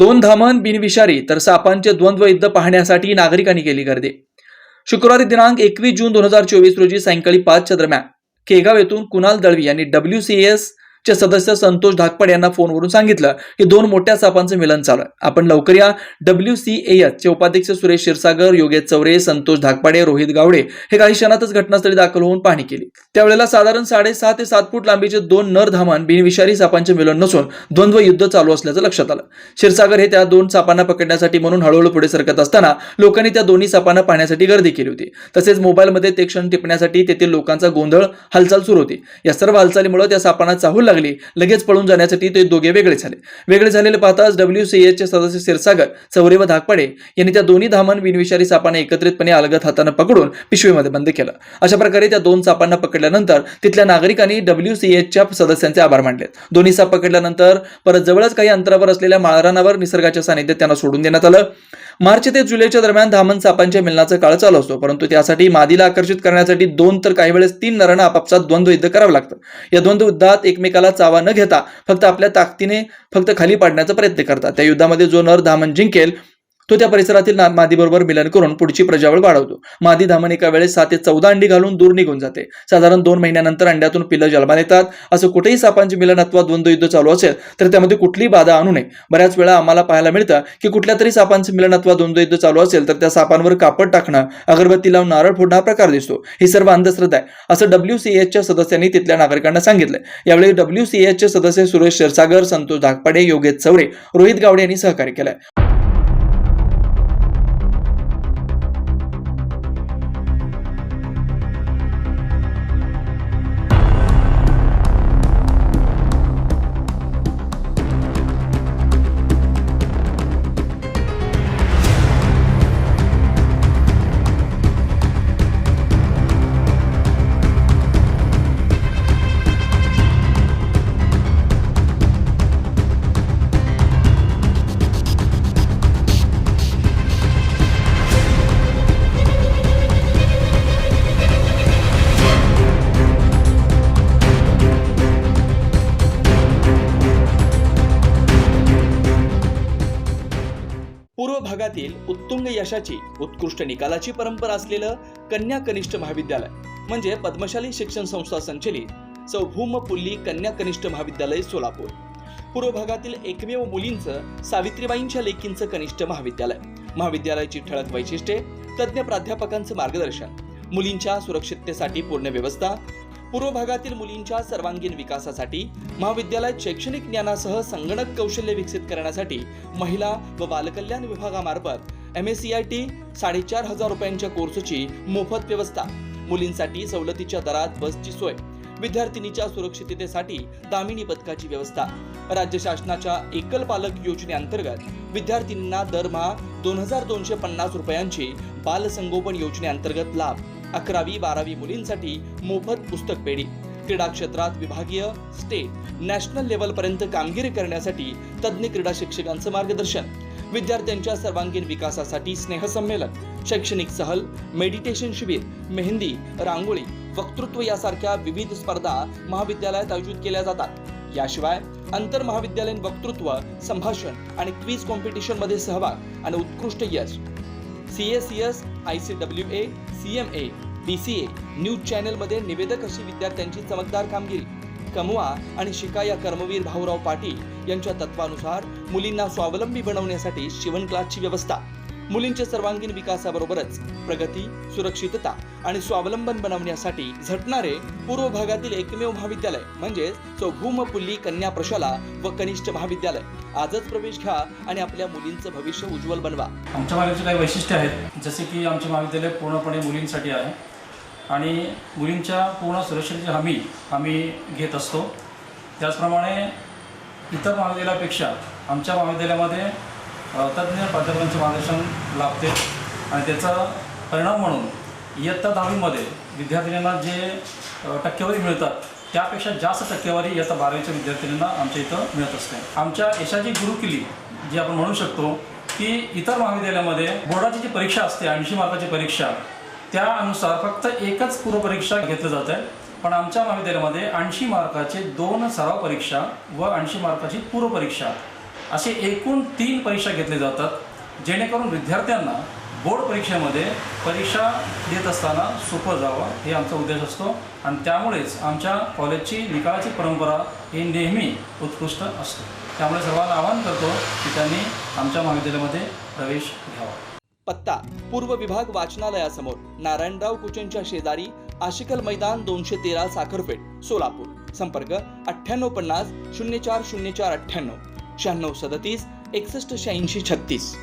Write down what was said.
दोन धामण बिनविषारी तर सापांचे द्वंद्व युद्ध पाहण्यासाठी नागरिकांनी केली गर्दी। शुक्रवारी दिनांक 21 जून 2024 रोजी सायंकाळी 5च्या दरम्यान केगाव येथून कुणाल दळवी यांनी WCAS चे सदस्य संतोष धाकपडे यांना फोनवरून सांगितलं की दोन मोठ्या सापांचं मिलन चालू आहे, आपण लवकर या। WCAS चे उपाध्यक्ष सुरेश क्षीरसागर, योगेश चौरे, संतोष धाकपडे, रोहित गावडे हे काही क्षणातच घटनास्थळी दाखल होऊन पाहणी केली। त्यावेळेला साधारण 6.5 ते 7 फूट लांबीचे दोन नर धामण बिनविषारी सापांचे मिलन नसून द्वंद्व युद्ध चालू असल्याचं लक्षात आलं। क्षीरसागर हे त्या दोन सापांना पकडण्यासाठी म्हणून हळूहळू पुढे सरकत असताना लोकांनी त्या दोन्ही सापांना पाहण्यासाठी गर्दी केली होती। तसेच मोबाईलमध्ये ते क्षण टिपण्यासाठी तेथील लोकांचा गोंधळ हालचाल सुरू होती। या सर्व हालचालीमुळे त्या सापांना चाहूल लागली। लगेच पळून जाण्यासाठी ते दोघे वेगळे झाले। वेगळे झालेले पाहताच WCAS चे सदस्य क्षीरसागर, चौरे व धाकपडे यांनी त्या दोन्ही धामण बिनविषारी सापांना एकत्रितपणे अलगद हाताने पकडून पिशवीमध्ये बंद केलं। अशा प्रकारे त्या दोन सापांना पकडल्यानंतर तिथल्या नागरिकांनी WCAS च्या सदस्यांचे आभार मानले। दोन्ही साप पकडल्यानंतर परत जवळच काही अंतरावर असलेल्या माळरानावर निसर्गाच्या सानिध्यात त्यांना सोडून देण्यात आलं। मार्च ते जुलैच्या दरम्यान धामण सापांच्या मिलनाचा काळ चालू असतो, परंतु त्यासाठी मादीला आकर्षित करण्यासाठी 2 तर काही वेळेस 3 नरांना आपापसात द्वंद्व युद्ध करावं लागतं। या द्वंद्व युद्धात एकमेकाला चावा न घेता फक्त आपल्या ताकदीने खाली पाडण्याचा प्रयत्न करतात। त्या युद्धामध्ये जो नर धामण जिंकेल तो त्या परिसरातील मादीबरोबर मिलन करून पुढची प्रजावळ वाढवतो। मादी धामण एका वेळेस 7 ते 14 अंडी घालून दूर निघून जाते। साधारण 2 महिन्यानंतर अंड्यातून पिल्लं जन्माला येतात। असं कुठेही सापांचे मिलन अथवा द्वंद्व युद्ध चालू असेल तर त्यामध्ये कुठलीही बाधा आणू नये। बऱ्याच वेळा आम्हाला पाहायला मिळतं की कुठल्या तरी सापांचे मिलन अथवा द्वंद्व युद्ध चालू असेल तर त्या सापांवर कापड टाकणं, अगरबत्ती लावून नारळ फोडणं हा प्रकार दिसतो। ही सर्व अंधश्रद्धा आहे, असं WCAS च्या सदस्यांनी तिथल्या नागरिकांना सांगितलं। यावेळी WCAS चे सदस्य सुरेश क्षीरसागर, संतोष धाकपडे, योगेश चौरे, रोहित गावडे यांनी सहकार्य केलंय। पूर्व भागातील उत्तुंग यशाची, उत्कृष्ट निकालाची परंपरा असलेलं कन्या कनिष्ठ महाविद्यालय म्हणजे पद्मशाली शिक्षण संस्था संचलित सौ भूमपुल्ली कन्या कनिष्ठ महाविद्यालय सोलापूर। पूर्व भागातील एकमेव मुलींचं, सावित्रीबाईंच्या लेकींचं कनिष्ठ महाविद्यालय। महाविद्यालयाची ठळक वैशिष्ट्ये: तज्ञ प्राध्यापकांचं मार्गदर्शन, मुलींच्या सुरक्षिततेसाठी पूर्ण व्यवस्था, पूर्व भागातील मुलींच्या सर्वांगीण विकासासाठी महाविद्यालयात शैक्षणिक ज्ञानासह संगणक कौशल्य विकसित करण्यासाठी महिला व बालकल्याण विभागामार्फत MACIT 4,500 रुपयांच्या कोर्सची मोफत व्यवस्था, मुलींसाठी सवलतीच्या दरात बसची सोय, विद्यार्थिनीच्या सुरक्षिततेसाठी दामिनी पथकाची व्यवस्था, राज्य शासनाच्या एकल पालक योजनेअंतर्गत विद्यार्थिनींना दरमहा 2,250 रुपयांची बालसंगोपन योजनेअंतर्गत लाभ, 11वी 12वी मुलींसाठी मोफत पुस्तक पेढी, क्रीडा क्षेत्रात विभागीय, स्टेट, नॅशनल लेवल पर्यंत कामगिरी करण्यासाठी तज्ञ क्रीडा शिक्षकांचं मार्गदर्शन, विद्यार्थ्यांच्या सर्वांगीण विकासासाठी स्नेहसंमेलन, शैक्षणिक सहल, मेडिटेशन शिबिर, मेहंदी, रांगोळी, वक्तृत्व यासारख्या विविध स्पर्धा महाविद्यालयात आयोजित केल्या जातात। याशिवाय आंतर महाविद्यालयीन वक्तृत्व, संभाषण आणि क्विज कॉम्पिटिशन मध्ये सहभाग आणि उत्कृष्ट यश, CACS, ICWA, CMA, BCA, news channel मध्ये निवेदक अशी विद्यार्थ्यांची चमकदार कामगिरी, कमवा आणि शिका या कर्मवीर भाऊराव पाटील यांच्या तत्वानुसार मुलींना स्वावलंबी बनवण्यासाठी शिवण क्लासची व्यवस्था, मुलींच्या सर्वांगीण विकासाबरोबरच प्रगती, सुरक्षितता आणि स्वावलंबन बनवण्यासाठी झटणारे पूर्व भागातील एकमेव महाविद्यालय म्हणजे सौ भूमपुल्ली कन्या प्रशाला व कनिष्ठ महाविद्यालय। आजच प्रवेश घ्या आणि आपल्या मुलींचं भविष्य उज्ज्वल बनवा। आमच्या महाविद्यालयाचे काही वैशिष्ट्य आहेत, जसे की आमचे महाविद्यालय पूर्णपणे मुलींसाठी आहे आणि मुलींच्या पूर्ण सुरक्षेची हमी आम्ही घेत असतो। त्याचप्रमाणे इतर महाविद्यालयापेक्षा आमच्या महाविद्यालयामध्ये तज्ञ प्राध्यापकांचे मार्गदर्शन लाभते आणि त्याचा परिणाम म्हणून इयत्ता 10वीमध्ये विद्यार्थिनींना जे टक्केवारी मिळतात त्यापेक्षा जास्त टक्केवारी इयत्ता 12वीच्या विद्यार्थिनींना आमच्या इथं मिळत असते। आमच्या यशाची गुरुकिल्ली जी आपण म्हणू शकतो की इतर महाविद्यालयामध्ये बोर्डाची जी परीक्षा असते 80 मार्काची परीक्षा, त्यानुसार फक्त एकच पूर्वपरीक्षा घेतली जाते, पण आमच्या महाविद्यालयामध्ये 80 मार्काचे 2 सराव परीक्षा व 80 मार्काची पूर्वपरीक्षा असे एकूण 3 परीक्षा घेतल्या जातात जेणेकरून विद्यार्थ्यांना बोर्ड परीक्षेमध्ये परीक्षा देत असताना सोपं जावं हे आमचा उद्देश असतो आणि त्यामुळेच आमच्या कॉलेजची निकालाची परंपरा ही नेहमी उत्कृष्ट असते. त्यामुळे सर्वांना आवाहन करतो की त्यांनी आमच्या महाविद्यालयामध्ये प्रवेश घ्यावा. पत्ता पूर्व विभाग वाचनालयासमोर, नारायणराव कुचनच्या शेजारी, आशिकल मैदान 213 साखरपेठ, सोलापूर. संपर्क 9850 040498 9637 6186 36.